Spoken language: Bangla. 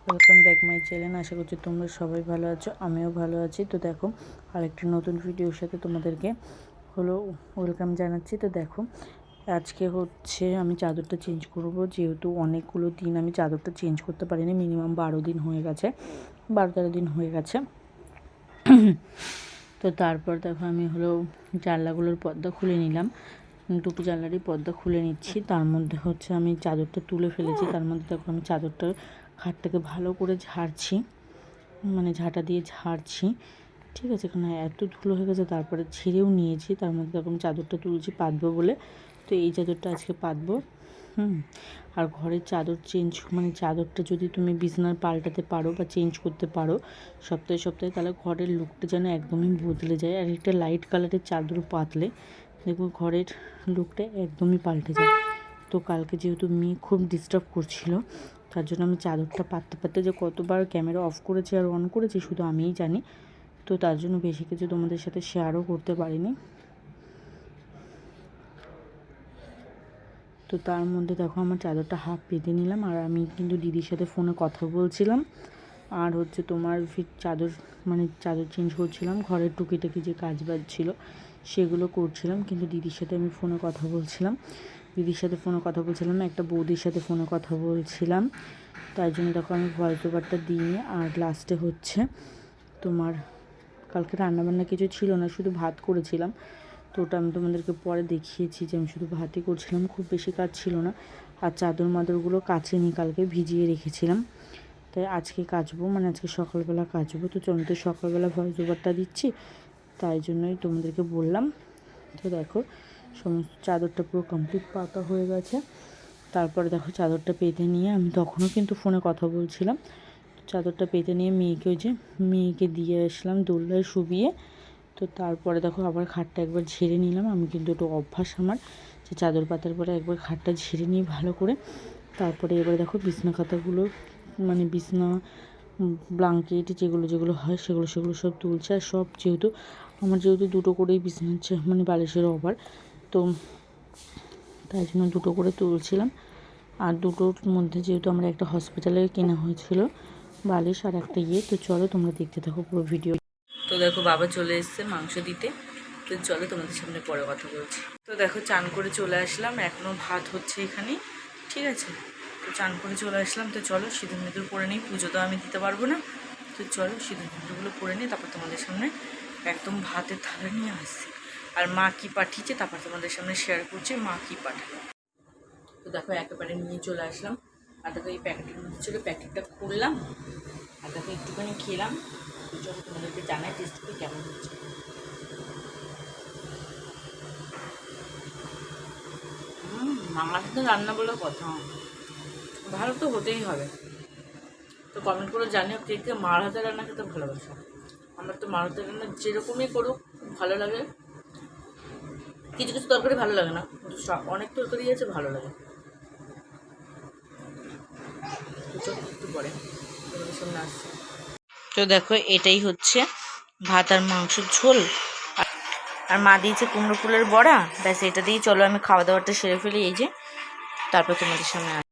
Welcome back my channel. আশা করছি তোমরা সবাই ভালো আছো, আমিও ভালো আছি। তো দেখো আরেকটি নতুন ভিডিওর সাথে তোমাদেরকে ওয়েলকাম জানাচ্ছি। তো দেখো আজকে হচ্ছে আমি চাদরটা চেঞ্জ করব, যেহেতু অনেকগুলো দিন আমি চাদরটা চেঞ্জ করতে পারিনি, মিনিমাম 12 দিন হয়ে গেছে, 12-13 দিন হয়ে গেছে। তো তারপর দেখো আমি জানলাগুলোর পর্দা খুলে নিলাম, দুটো জানলারই পর্দা খুলে নিচ্ছি। তার মধ্যে হচ্ছে আমি চাদরটা তুলে ফেলেছি। তার মধ্যে দেখো আমি চাদরটা খাটটাকে ভালো করে ঝাড়ছি, মানে ঝাঁটা দিয়ে ঝাড়ছি, ঠিক আছে। এখানে এত ধুলো হয়ে গেছে, তারপরে ঝেড়েও নিয়েছি। তার মধ্যে দেখো আমি চাদরটা তুলছি পাতবো বলে। তো এই চাদরটা আজকে পাতবো। আর ঘরের চাদর চাদরটা যদি তুমি বিছানার পাল্টাতে পারো বা চেঞ্জ করতে পারো সপ্তাহে সপ্তাহে, তাহলে ঘরের লুকটা যেন একদমই বদলে যায়। আর একটা লাইট কালারের চাদর পাতলে দেখো ঘরের লুকটা একদমই পাল্টে যায়। তো কালকে যেহেতু মেয়ে খুব ডিস্টার্ব করছিল, তার জন্য আমি চাদরটা পাততে পাততে যে কতবার ক্যামেরা অফ করেছি আর অন করেছি শুধু আমিই জানি। তো তার জন্য বেশি কিছু তোমাদের সাথে শেয়ারও করতে পারিনি। তো তার মধ্যে দেখো আমার চাদরটা হাফ পেতে নিলাম, আর আমি কিন্তু দিদির সাথে ফোনে কথা বলছিলাম, আর হচ্ছে তোমার চাদর চেঞ্জ করছিলাম, ঘরের টুকিটাকি যে কাজ বাজ ছিল সেগুলো করছিলাম। কিন্তু দিদির সাথে আমি ফোনে কথা বলছিলাম, একটা বৌদির সাথে ফোনে কথা বলছিলাম। তাই জন্য দেখো আমি ভয়েস ওভারটা দিইনি। আর লাস্টে হচ্ছে তোমার কালকে রান্নাবান্না কিছু ছিল না, শুধু ভাত করেছিলাম। তো ওটা আমি তোমাদেরকে পরে দেখিয়েছি যে আমি শুধু ভাতই করছিলাম, খুব বেশি কাজ ছিল না। আর চাদর মাদরগুলো কাচিনি, কালকে ভিজিয়ে রেখেছিলাম, তাই আজকে কাচবো, আজকে সকালবেলা কাচবো। তো চলো, তো সকালবেলা ভয়েস ওভারটা দিচ্ছি, তাই জন্যই তোমাদেরকে বললাম। তো দেখো সমস্ত চাদরটা পুরো কমপ্লিট পাতা হয়ে গেছে। তারপরে দেখো চাদরটা পেতে নিয়ে আমি তখনও কিন্তু ফোনে কথা বলছিলাম। চাদরটা পেতে নিয়ে মেয়েকে দিয়ে আসলাম দোলনায় শুবিয়ে। তো তারপরে দেখো আবার খাটটা একবার ঝেড়ে নিলাম। আমি কিন্তু একটু অভ্যাস আমার যে চাদর পাতার পরে একবার খাটটা ঝেড়ে নিই ভালো করে। তারপরে এবার দেখো বিছনা খাতাগুলো বিছনা ব্ল্যাঙ্কেট যেগুলো হয় সেগুলো সব তুলছে। আর সব যেহেতু দুটো করেই বিছানা বালিশের ওভার, তো তাই জন্য দুটো করে তুলছিলাম। আর দুটোর মধ্যে যেহেতু আমরা একটা হসপিটালে কেনা হয়েছিল বালিশ আর একটা তো চলো তোমরা দেখতে থাকো পুরো ভিডিও। তো দেখো বাবা চলে এসছে মাংস দিতে, তো চলো তোমাদের সামনে পরে কথা বলছি। তো দেখো চান করে চলে আসলাম, এখনও ভাত হচ্ছে এখানে, ঠিক আছে। তো চান করে চলে আসলাম। তো চলো সিঁদুর মিঁদুর পরে নিই, পুজো তো আমি দিতে পারবো না। তো চলো সিঁদুর মিঁদুরগুলো পরে নিই, তারপর তোমাদের সামনে একদম ভাতের থালা নিয়ে আসছি। আর মা কী পাঠিয়েছে তারপর তোমাদের সামনে শেয়ার করছি মা কী পাঠালো। তো দেখো একেবারে নিয়ে চলে আসলাম। আর দেখো এই প্যাকেটের মধ্যে ছিল, প্যাকেটটা খুললাম, আর দেখো একটুখানি খেলাম। চলো তোমাদেরকে জানাই টেস্ট করে কেমন হচ্ছে। মামার সাথে রান্না বলে কথা, ভালো তো হতেই হবে। তো কমেন্ট করে জানিও কে কে মার হাতে রান্না খেতে ভালোবাসো। আমার তো মার হাতে রান্না যেরকমই করুক খুব ভালো লাগে। কিছু কিছু তরকারি ভালো লাগে না, কিন্তু অনেক তরকারি আছে ভালো লাগে। একটু পরে তোমাদের সামনে আসছে। তো দেখো এটাই হচ্ছে ভাত আর মাংসের ঝোল, আর মা দিয়েছে কুমড়ো ফুলের বড়া, ব্যাস এটা দিয়েই চলো আমি খাওয়া দাওয়াটা সেরে ফেলি। এই যে তারপর তোমাদের সামনে